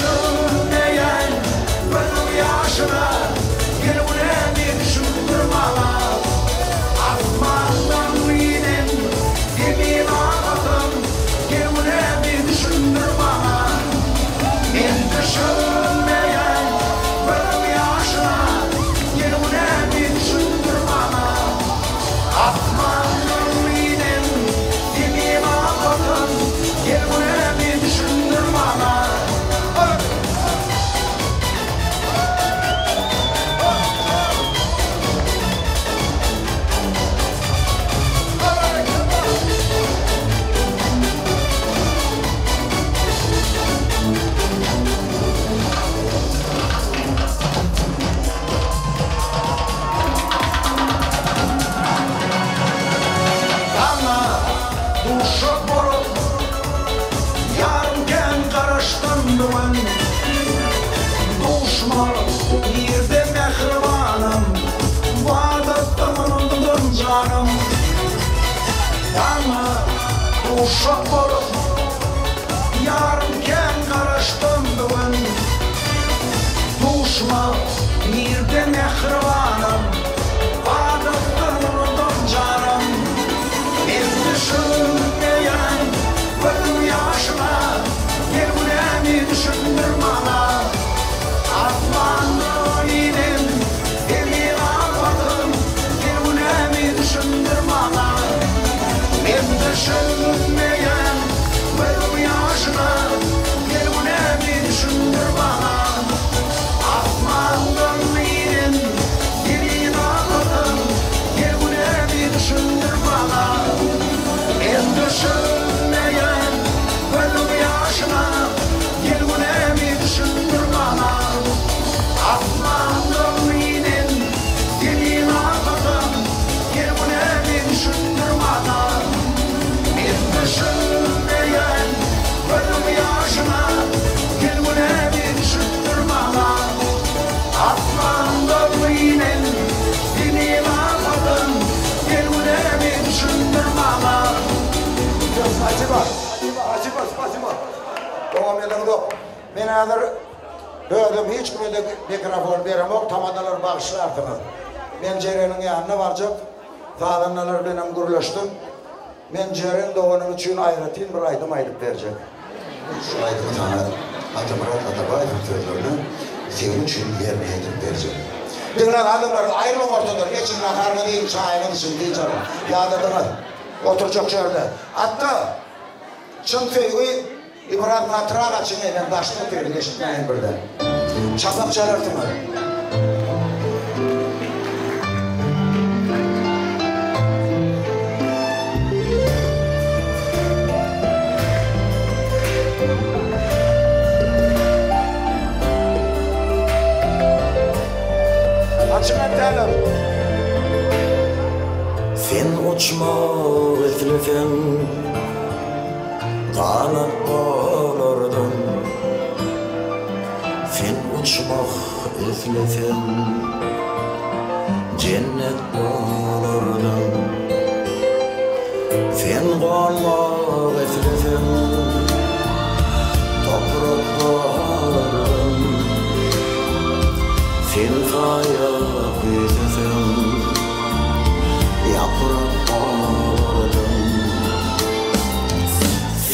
düşünmeyen benim yaşına gelmeni düşündürmala atmandan benim emin ağladım gelmeni düşündürmala ben düşünmeyen benim yaşına gelmeni düşündürmala atmandan benim emin ağladım gelmeni düşündürmala. Uşak borup yarımken karıştırdım Duşma yerde mehribanım Vadatımın canım Ama uşak borup yarımken karıştırdım Duşma yerde mehribanım Vadatımın canım Ben düşünmeyen benim yaşıma gelmeni düşündürmala atmanı inim emin ağladım gelmeni düşündürmala Ben düşünmeyen benim yaşıma gelmeni düşündürmala atmanı inim emin ağladım gelmeni düşündürmala Ben düşünmeyen benim yaşına gelmeni düşündürmala atmandım inin emin ağladım gelmeni düşündürmala Ben düşünmeyen benim yaşına gelmeni düşündürmala atmandım inin emin ağladım gelmeni düşündürmala Acaba. Devam edelim de. Ben hazır dövdüm, hiç kimde mikrofon veremem, tamadalar bağışlardınız. Ben Ceren'in yanına varacak, tağlanlar benim gürleştim. Ben Ceren doğanın için ayrıtayım, bir aydım aylık verecek. Şu aydım tane Atamurat Atabay'ın sözlerini senin için yerine edip verecek. Dinlen adımlar ayrılın ortadır, geçin lakarını değil, çayını için değil canım. Yağdırdınız. Oturacak yerde. Hatta çın feygi İbrahim Hatıra kaçın ben başlık verin eşitmeyin birden. Çapak çalartın öyle. Açın edelim. Sen uçmak islesen kanat olurdun Sen uçmak islesen cennet olurdun Sen konmak islesen toprak olurdun Sen kayak islesen yaprak olurdun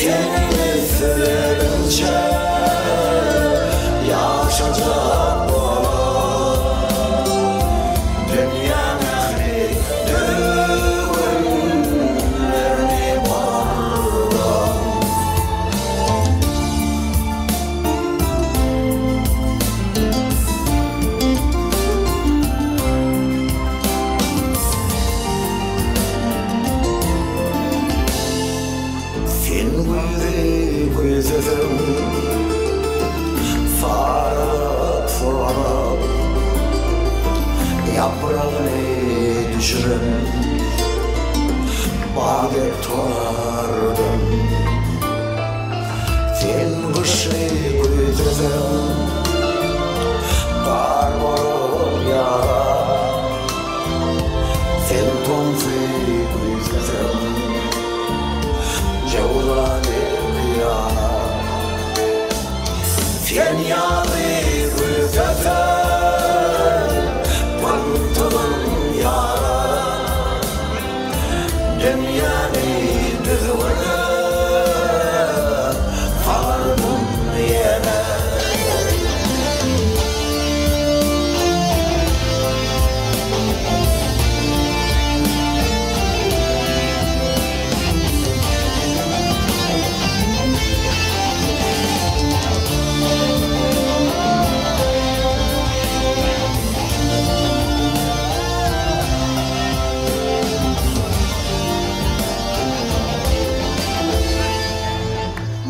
Seni sevdikçe yaşayacak olan dünya nehri düğünlerini bardan Güzelim faruk faruk yaprağını düşüren bağdet tolardım Sen kışı güzelim kar vurup yağar Sen tonsu güzelim cevlanı Sen Dünyalı güzelse pantolon yara Dünyanı düzgünü Fardım yere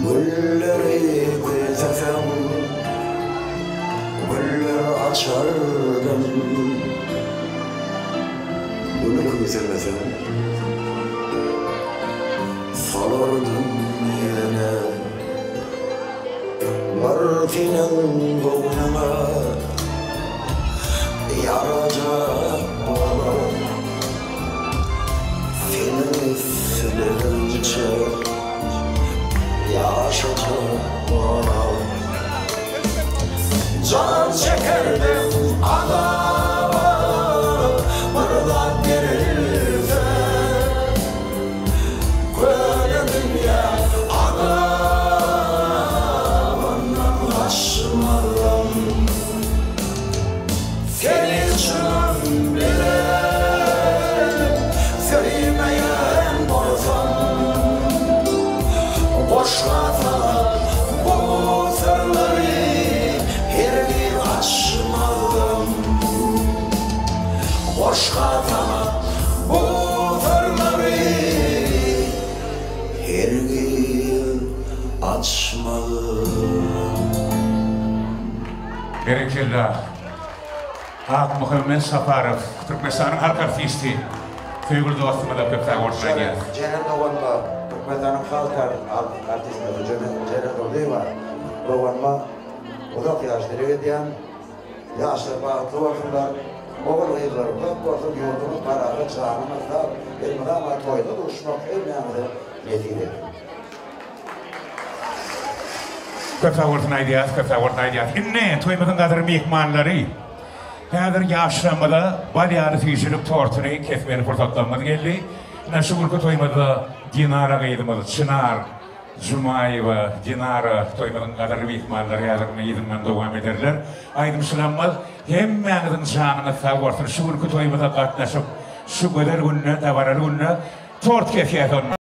Gülleri güzelsem Güller açardım Gülü güzelsem Salardım yerine Martinin boynuna Yaracak bana Seni silince Yaşatır bana Can çekerdim adama Mırlak verirse Gönlüm ya adamından aşmadım Senin için bile Sevmeyen olsam Boşlata bu sırları her bir açmadım Boşlata bu sırları her bir açmadım Berekillah Ak Muhammed Safarov Türkmenistan'ın halk artisti Köygül dostuma da köpte ortaya geldi. Ceren Doğan'la Türkmenistan'ın halk artistleri Ceren Doğan'la Doğan'la uzak yaşları diyen yaşlı bağıtlı olsunlar oğul kızları bu olsun yurdumuz parağı çağımızda elmine ama toyda da uçmak elmeyemizde netiyle. Köpte ortaya geldi. İnne toymadın kadar mihmanları Häzir ýaşramada balýary fiýşilik tortuny kesmeni fırsatlanmadı geldi. Näşe gurku toymada Dinara gaýdymyz, Çınar, Jumaýewa, Dinara toymadan gadar mihmanlar ýazgyny ýyzyndan dowam ederler. Aýdym şulanmaz, hemmäňiziň şanyna sag bolsun. Şu gurku toymada gatnaşyp, şu göder günne, tabarar günne tort kesýär.